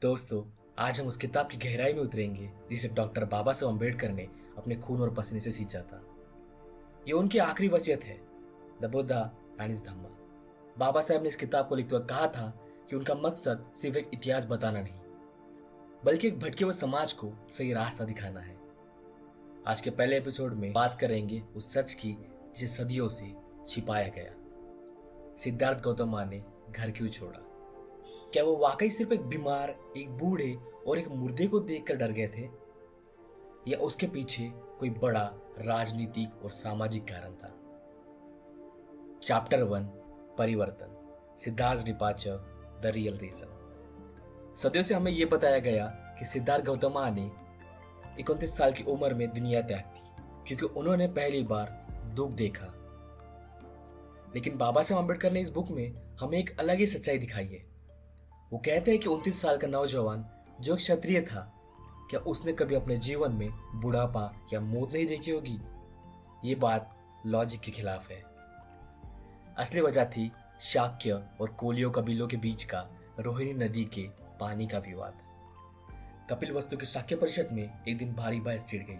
दोस्तों, आज हम उस किताब की गहराई में उतरेंगे जिसे डॉक्टर बाबा साहब अम्बेडकर ने अपने खून और पसीने से सींचा था। ये उनकी आखिरी वसीयत है, द बुद्धा एंड हिज धम्मा। बाबा साहब ने इस किताब को लिखते वक्त कहा था कि उनका मकसद सिर्फ एक इतिहास बताना नहीं, बल्कि एक भटके हुए समाज को सही रास्ता दिखाना है। आज के पहले एपिसोड में बात करेंगे उस सच की जिसे सदियों से छिपाया गया। सिद्धार्थ गौतम ने घर क्यों छोड़ा? क्या वो वाकई सिर्फ एक बीमार, एक बूढ़े और एक मुर्दे को देखकर डर गए थे, या उसके पीछे कोई बड़ा राजनीतिक और सामाजिक कारण था? चैप्टर 1, परिवर्तन। Siddhartha departure, the real reason. सदियों से हमें यह बताया गया कि सिद्धार्थ गौतम ने 29 साल की उम्र में दुनिया त्याग दी क्योंकि उन्होंने पहली बार दुख देखा। लेकिन बाबा साहब अम्बेडकर ने इस बुक में हमें एक अलग ही सच्चाई दिखाई है। वो कहते हैं कि 29 साल का नौजवान जो एक क्षत्रिय था, क्या उसने कभी अपने जीवन में बुढ़ापा या मौत नहीं देखी होगी? ये बात लॉजिक के खिलाफ है। असली वजह थी शाक्य और कोलियो कबीलों के बीच का रोहिणी नदी के पानी का विवाद। कपिलवस्तु की शाक्य परिषद में एक दिन भारी बहस छिड़ गई।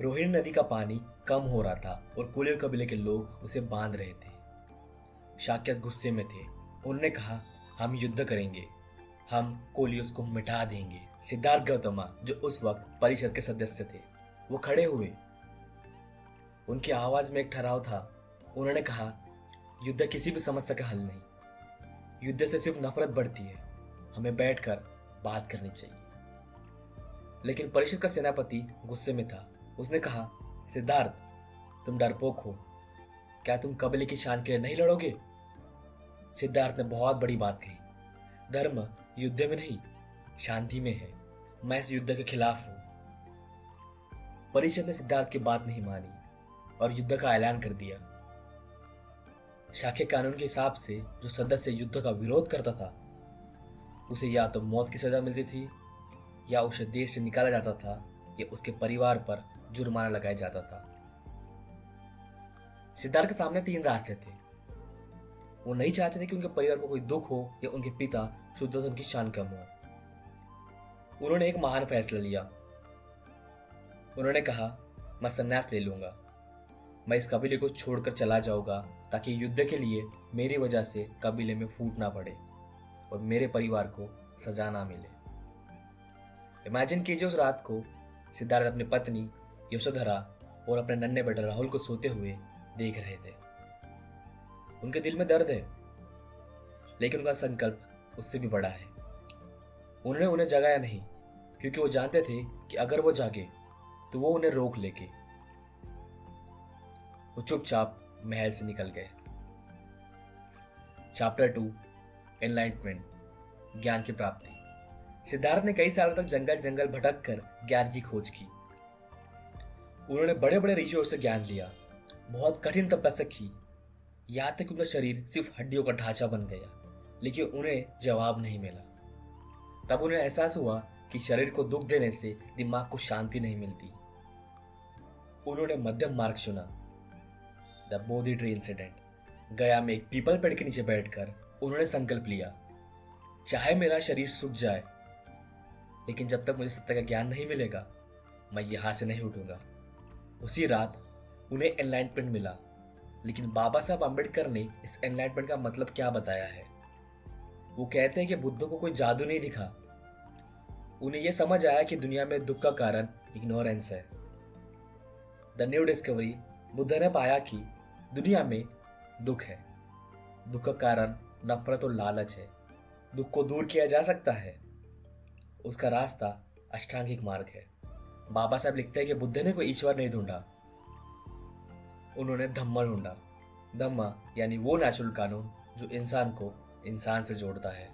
रोहिणी नदी का पानी कम हो रहा था और कोलियो कबीले के लोग उसे बांध रहे थे। शाक्य गुस्से में थे। उन्होंने कहा, हम युद्ध करेंगे, हम कोलियोस को मिटा देंगे। सिद्धार्थ गौतम, जो उस वक्त परिषद के सदस्य थे, वो खड़े हुए। उनकी आवाज में एक ठहराव था। उन्होंने कहा, युद्ध किसी भी समस्या का हल नहीं, युद्ध से सिर्फ नफरत बढ़ती है, हमें बैठकर बात करनी चाहिए। लेकिन परिषद का सेनापति गुस्से में था। उसने कहा, सिद्धार्थ, तुम डरपोक हो, क्या तुम कबीले की शान के लिए नहीं लड़ोगे? सिद्धार्थ ने बहुत बड़ी बात कही, धर्म युद्ध में नहीं, शांति में है। मैं इस युद्ध के खिलाफ हूं। परिषद ने सिद्धार्थ की बात नहीं मानी और युद्ध का ऐलान कर दिया। शाक्य कानून के हिसाब से जो सदस्य युद्ध का विरोध करता था, उसे या तो मौत की सजा मिलती थी, या उसे देश से निकाला जाता था, या उसके परिवार पर जुर्माना लगाया जाता था। सिद्धार्थ के सामने 3 रास्ते थे। वो नहीं चाहते थे कि उनके परिवार को कोई दुख हो या उनके पिता शुद्धोधन की शान कम हो। उन्होंने एक महान फैसला लिया। उन्होंने कहा, मैं संन्यास ले लूंगा, मैं इस कबीले को छोड़कर चला जाऊंगा ताकि युद्ध के लिए मेरी वजह से कबीले में फूट ना पड़े और मेरे परिवार को सजा ना मिले। इमेजिन कीजिए, उस रात को सिद्धार्थ अपनी पत्नी यशोधरा और अपने नन्हे बेटे राहुल को सोते हुए देख रहे थे। उनके दिल में दर्द है, लेकिन उनका संकल्प उससे भी बड़ा है। उन्होंने उन्हें जगाया नहीं, क्योंकि वो जानते थे कि अगर वो जागे तो वो उन्हें रोक लेंगे। वो चुपचाप महल से निकल गए। चैप्टर 2, एनलाइटमेंट, ज्ञान की प्राप्ति। सिद्धार्थ ने कई सालों तक जंगल जंगल भटक कर ज्ञान की खोज की। उन्होंने बड़े बड़े ऋषियों से ज्ञान लिया, बहुत कठिन तपस्या की, यहां तक उनका शरीर सिर्फ हड्डियों का ढांचा बन गया, लेकिन उन्हें जवाब नहीं मिला। तब उन्हें एहसास हुआ कि शरीर को दुख देने से दिमाग को शांति नहीं मिलती। उन्होंने मध्यम मार्ग चुना, द बोधि ट्री इंसिडेंट। गया में एक पीपल पेड़ के नीचे बैठकर उन्होंने संकल्प लिया, चाहे मेरा शरीर सूख जाए, लेकिन जब तक मुझे सत्य का ज्ञान नहीं मिलेगा, मैं यहां से नहीं उठूंगा। उसी रात उन्हें एनलाइटमेंट मिला। लेकिन बाबा साहब अम्बेडकर ने इस एनलाइटमेंट का मतलब क्या बताया है? वो कहते हैं कि बुद्ध को कोई जादू नहीं दिखा, उन्हें यह समझ आया कि दुनिया में दुख का कारण इग्नोरेंस है। द न्यू डिस्कवरी, बुद्ध ने पाया कि दुनिया में दुख है, दुख का कारण नफरत और लालच है। दुख को दूर किया जा सकता है, उसका रास्ता अष्टांगिक मार्ग है। बाबा साहब लिखते हैं कि बुद्ध ने कोई ईश्वर नहीं ढूंढा, उन्होंने धम्मा ढूंढा। धम्मा यानी वो नेचुरल कानून जो इंसान को इंसान से जोड़ता है।